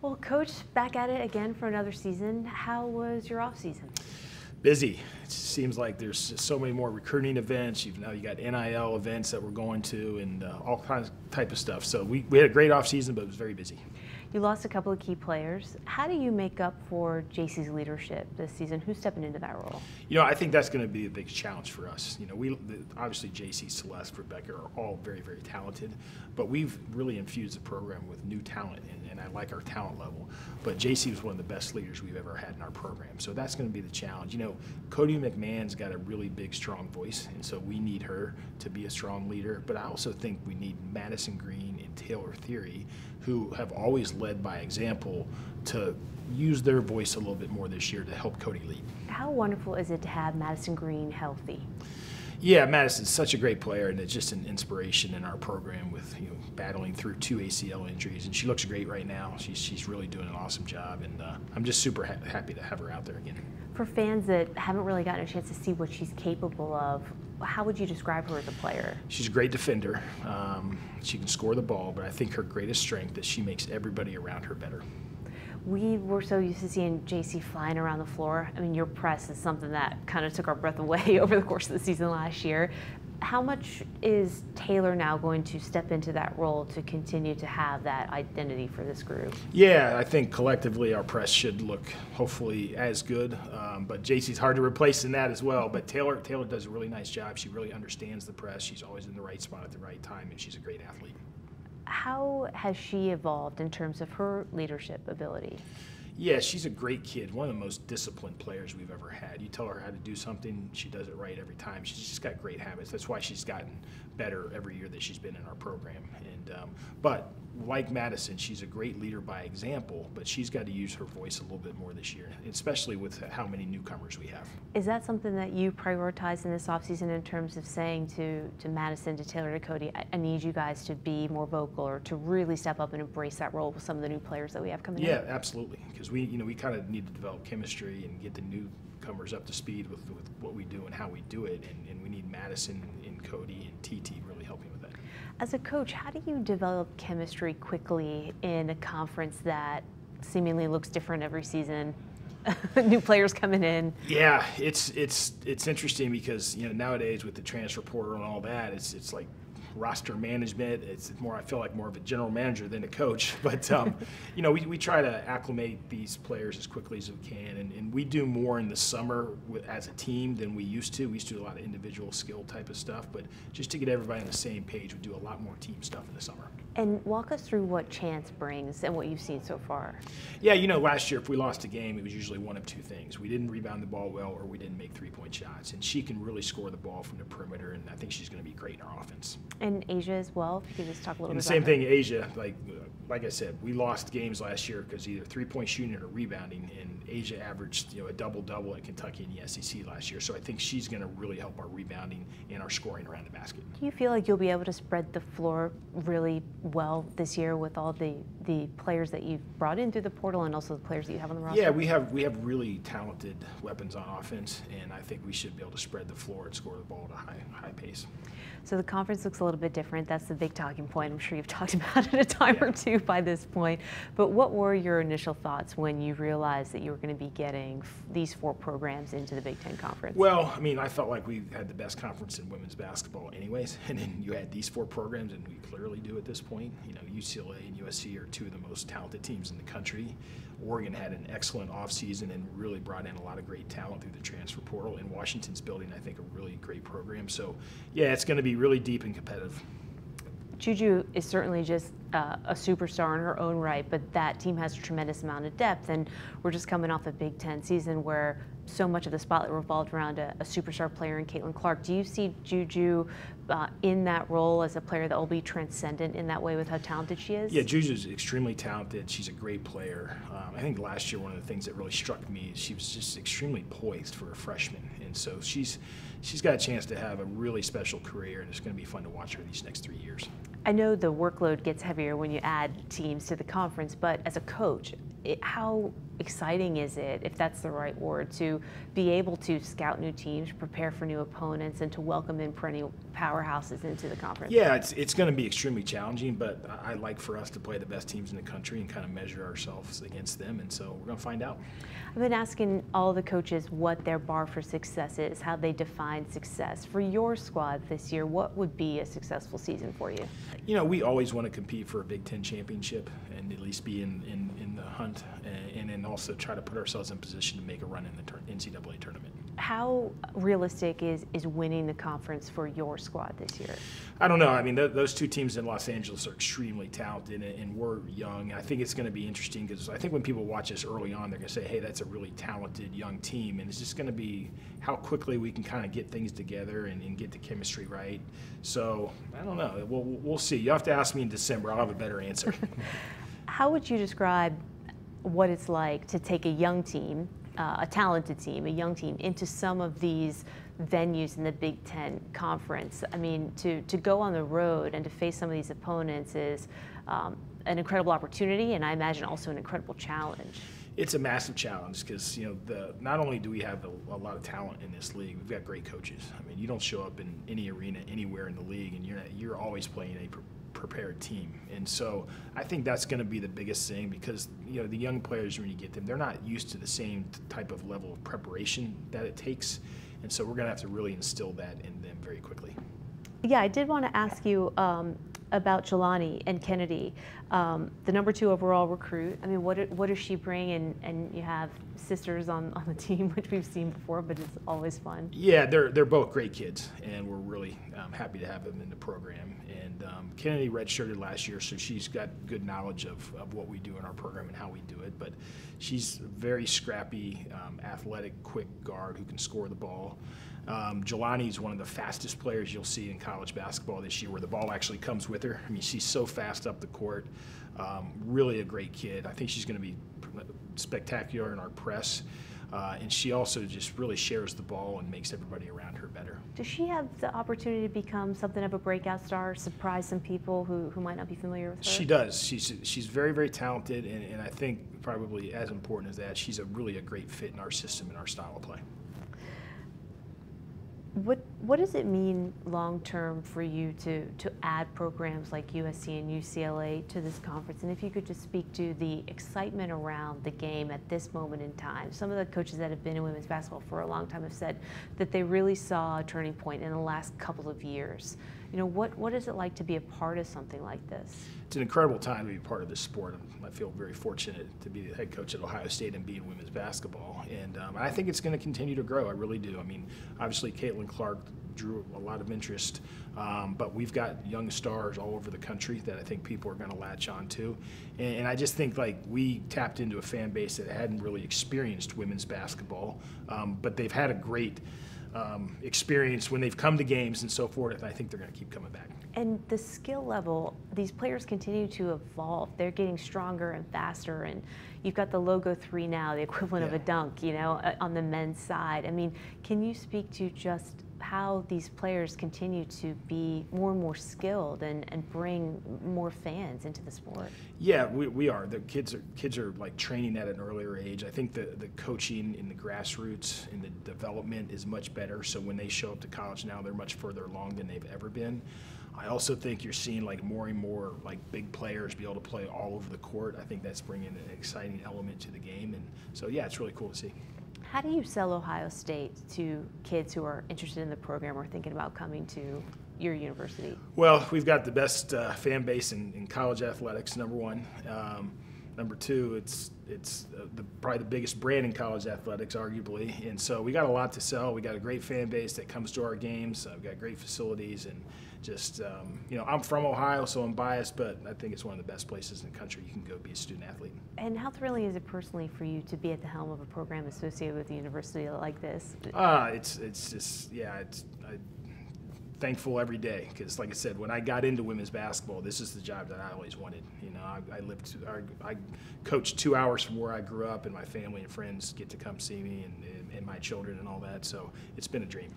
Well, Coach, back at it again for another season. How was your off season? Busy. It seems like there's just so many more recruiting events. Now you got NIL events that we're going to and all kinds of type of stuff. So we had a great off season, but it was very busy. You lost a couple of key players. How do you make up for JC's leadership this season? Who's stepping into that role? I think that's going to be a big challenge for us. Obviously JC, Celeste, Rebecca are all very, very talented, but we've really infused the program with new talent, and I like our talent level. But JC was one of the best leaders we've ever had in our program, so that's going to be the challenge. Cody McMahon's got a really big, strong voice, and so we need her to be a strong leader. But I also think we need Madison Green and Taylor Theory, who have always led by example, to use their voice a little bit more this year to help Cody lead. How wonderful is it to have Madison Green healthy? Yeah, Madison's such a great player, and it's just an inspiration in our program with battling through 2 ACL injuries, and she looks great right now. She's really doing an awesome job, and I'm just super happy to have her out there again. For fans that haven't really gotten a chance to see what she's capable of, how would you describe her as a player? She's a great defender. She can score the ball, but I think her greatest strength is she makes everybody around her better. We were so used to seeing JC flying around the floor. I mean, your press is something that kind of took our breath away over the course of the season last year. How much is Taylor now going to step into that role to continue to have that identity for this group? Yeah, I think collectively our press should look hopefully as good, but JC's hard to replace in that as well. But Taylor does a really nice job. She really understands the press. She's always in the right spot at the right time, and she's a great athlete. How has she evolved in terms of her leadership ability? Yeah, she's a great kid, one of the most disciplined players we've ever had. You tell her how to do something, she does it right every time. She's just got great habits. That's why she's gotten better every year that she's been in our program. But like Madison, she's a great leader by example, but she's got to use her voice a little bit more this year, especially with how many newcomers we have. Is that something that you prioritize in this offseason in terms of saying to Madison, to Taylor, to Cody, I need you guys to be more vocal or to really step up and embrace that role with some of the new players that we have coming in? Yeah, absolutely, because we kind of need to develop chemistry and get the newcomers up to speed with what we do and how we do it, and we need Madison and Cody and TT really helping with that. As a coach, how do you develop chemistry quickly in a conference that seemingly looks different every season? New players coming in. Yeah, it's interesting because nowadays with the transfer portal and all that, it's like roster management. It's more, I feel like more of a general manager than a coach. But we try to acclimate these players as quickly as we can, and we do more in the summer as a team than we used to. We used to do a lot of individual skill type of stuff, but just to get everybody on the same page, we do a lot more team stuff in the summer. And walk us through what Chance brings and what you've seen so far. Yeah, last year if we lost a game, it was usually one of two things. We didn't rebound the ball well, or we didn't make three-point shots. And she can really score the ball from the perimeter, and I think she's going to be great in our offense. And Asia as well, if you could just talk a little bit about same thing, Asia, like I said, we lost games last year because either three-point shooting or rebounding, and Asia averaged a double-double at Kentucky in the SEC last year. So I think she's going to really help our rebounding and our scoring around the basket. Do you feel like you'll be able to spread the floor really well this year with all the players that you've brought in through the portal and also the players that you have on the roster? Yeah, we have really talented weapons on offense, and I think we should be able to spread the floor and score the ball at a high pace. So the conference looks a little bit different. That's the big talking point. I'm sure you've talked about it a time or two by this point. But what were your initial thoughts when you realized that you were going to be getting these 4 programs into the Big Ten Conference? Well, I felt like we had the best conference in women's basketball anyways, and then you had these 4 programs, and we clearly do at this point. UCLA and USC are 2 of the most talented teams in the country. Oregon had an excellent offseason and really brought in a lot of great talent through the transfer portal. And Washington's building, I think, a really great program. So, yeah, it's going to be really deep and competitive. Juju is certainly just a superstar in her own right, but that team has a tremendous amount of depth, and we're just coming off a Big Ten season where so much of the spotlight revolved around a superstar player in Caitlin Clark. Do you see Juju in that role as a player that will be transcendent in that way with how talented she is? Yeah, Juju's extremely talented. She's a great player. I think last year one of the things that really struck me is she was just extremely poised for a freshman, and so she's got a chance to have a really special career, and it's going to be fun to watch her these next 3 years. I know the workload gets heavier when you add teams to the conference, but as a coach, how exciting is it, if that's the right word, to be able to scout new teams, prepare for new opponents, and to welcome in perennial powerhouses into the conference? Yeah, it's going to be extremely challenging, but I like for us to play the best teams in the country and kind of measure ourselves against them, and so we're going to find out. I've been asking all the coaches what their bar for success is, how they define success. For your squad this year, what would be a successful season for you? You know, we always want to compete for a Big Ten championship and at least be in the hunt, and then also try to put ourselves in position to make a run in the NCAA tournament. How realistic is winning the conference for your squad this year? I don't know. I mean, those two teams in Los Angeles are extremely talented, and we're young. I think it's going to be interesting because I think when people watch us early on, they're going to say, hey, that's a really talented young team, and it's just going to be how quickly we can kind of get things together and get the chemistry right. So I don't know. We'll see. You have to ask me in December. I'll have a better answer. How would you describe what it's like to take a young team, a talented team, a young team, into some of these venues in the Big Ten Conference? I mean, to go on the road and to face some of these opponents is an incredible opportunity, and I imagine also an incredible challenge. It's a massive challenge because, you know, not only do we have a lot of talent in this league, we've got great coaches. I mean, you don't show up in any arena anywhere in the league, and you're always playing a prepared team. And so I think that's going to be the biggest thing because, you know, the young players, when you get them, they're not used to the same type of level of preparation that it takes. And so we're going to have to really instill that in them very quickly. Yeah, I did want to ask you about Jelani and Kennedy, the #2 overall recruit. I mean, what does she bring? And you have sisters on the team, which we've seen before, but it's always fun. Yeah, they're both great kids, and we're really happy to have them in the program. And Kennedy redshirted last year, so she's got good knowledge of what we do in our program and how we do it. But she's a very scrappy, athletic, quick guard who can score the ball. Jelani is one of the fastest players you'll see in college basketball this year, where the ball actually comes with her. I mean, she's so fast up the court. Really a great kid. I think she's going to be spectacular in our press. And she also just really shares the ball and makes everybody around her better. Does she have the opportunity to become something of a breakout star, surprise some people who might not be familiar with her? She does. She's very, very talented, and I think probably as important as that, she's really a great fit in our system and our style of play. What does it mean long term for you to add programs like USC and UCLA to this conference? And if you could just speak to the excitement around the game at this moment in time. Some of the coaches that have been in women's basketball for a long time have said that they really saw a turning point in the last couple of years. You know, what is it like to be a part of something like this? It's an incredible time to be part of this sport. I feel very fortunate to be the head coach at Ohio State and be in women's basketball. And I think it's going to continue to grow. I really do. I mean, obviously, Caitlin Clark drew a lot of interest, but we've got young stars all over the country that I think people are going to latch on to. And I just think, like, we tapped into a fan base that hadn't really experienced women's basketball, but they've had a great experience when they've come to games and so forth, and I think they're going to keep coming back. And the skill level, these players continue to evolve. They're getting stronger and faster, and you've got the Logo 3 now, the equivalent of a dunk, you know, on the men's side. I mean, can you speak to just how these players continue to be more and more skilled and bring more fans into the sport? Yeah, we are. The kids are like training at an earlier age. I think the coaching in the grassroots and the development is much better. So when they show up to college now, they're much further along than they've ever been. I also think you're seeing like more and more like big players be able to play all over the court. I think that's bringing an exciting element to the game, and so yeah, it's really cool to see. How do you sell Ohio State to kids who are interested in the program or thinking about coming to your university? Well, we've got the best fan base in college athletics, #1. #2, it's probably the biggest brand in college athletics, arguably. And so we got a lot to sell. We got a great fan base that comes to our games. We've got great facilities, and just, you know, I'm from Ohio, so I'm biased, but I think it's one of the best places in the country you can go be a student athlete. And how thrilling is it personally for you to be at the helm of a program associated with a university like this? It's just, yeah, I'm thankful every day because, like I said, when I got into women's basketball, this is the job that I always wanted. You know, I coached 2 hours from where I grew up, and my family and friends get to come see me and my children and all that, so it's been a dream.